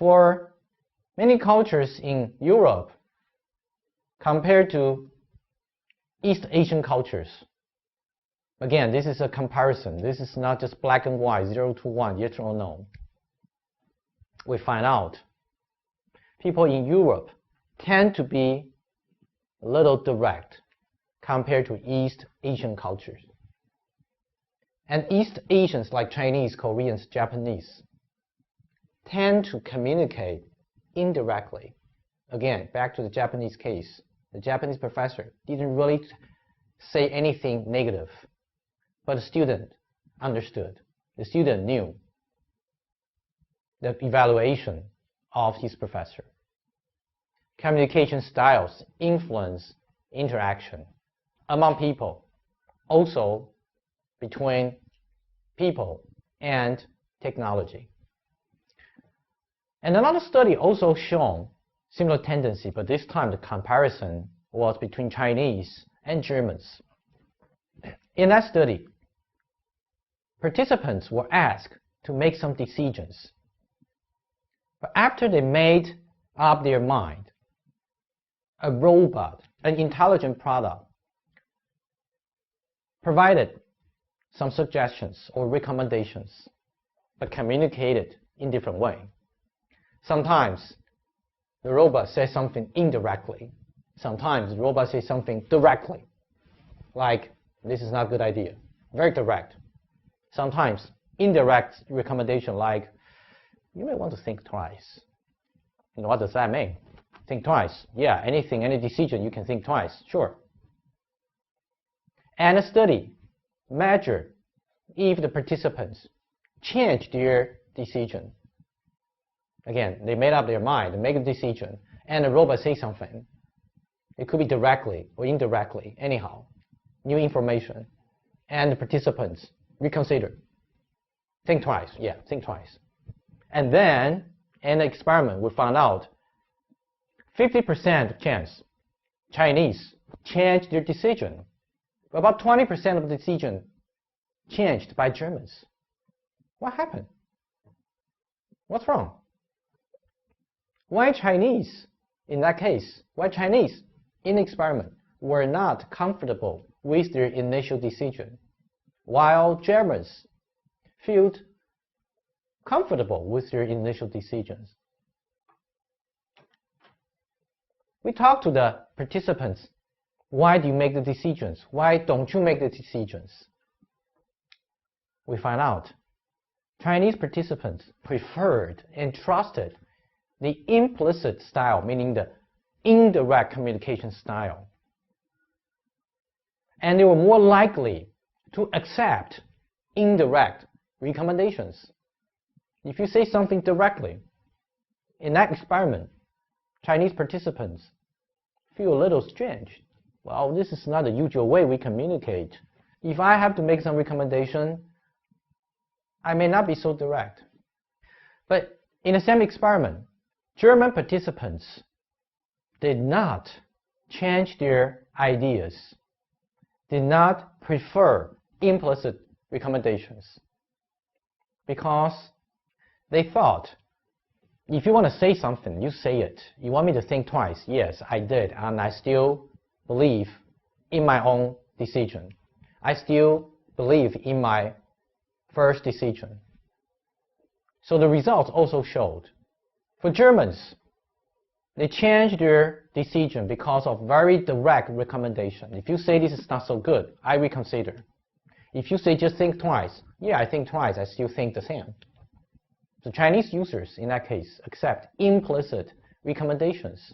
For many cultures in Europe, compared to East Asian cultures, again, this is a comparison. This is not just black and white, 0 to 1, yes or no. We find out people in Europe tend to be a little direct compared to East Asian cultures. And East Asians like Chinese, Koreans, Japanese tend to communicate indirectly. Again, back to the Japanese case. The Japanese professor didn't really say anything negative, but the student understood. The student knew the evaluation of his professor. Communication styles influence interaction among people, also between people and technology. And another study also shown similar tendency, but this time the comparison was between Chinese and Germans. In that study, participants were asked to make some decisions. But after they made up their mind, a robot, an intelligent product, provided some suggestions or recommendations, but communicated in different way. Sometimes the robot says something indirectly. Sometimes the robot says something directly, like, this is not a good idea. Very direct. Sometimes indirect recommendation, like, you may want to think twice. You know, what does that mean? Think twice. Yeah, anything, any decision, you can think twice. Sure. And a study measured if the participants changed their decision. Again, they made up their mind, they make a decision, and the robot says something. It could be directly or indirectly, anyhow. New information. And the participants reconsider. Think twice. Yeah, think twice. And then, in the experiment, we found out 50% chance Chinese changed their decision. About 20% of the decision changed by Germans. What happened? What's wrong? Why Chinese, in that case, why Chinese in the experiment were not comfortable with their initial decision, while Germans felt comfortable with their initial decisions? We talked to the participants, why do you make the decisions? Why don't you make the decisions? We find out Chinese participants preferred and trusted the implicit style, meaning the indirect communication style. And they were more likely to accept indirect recommendations. If you say something directly, in that experiment, Chinese participants feel a little strange. Well, this is not the usual way we communicate. If I have to make some recommendation, I may not be so direct. But in the same experiment, German participants did not change their ideas, did not prefer implicit recommendations, because they thought, if you want to say something, you say it. You want me to think twice? Yes, I did, and I still believe in my own decision. I still believe in my first decision. So the results also showed. For Germans, they changed their decision because of very direct recommendation. If you say this is not so good, I reconsider. If you say just think twice, yeah, I think twice, I still think the same. So Chinese users, in that case, accept implicit recommendations.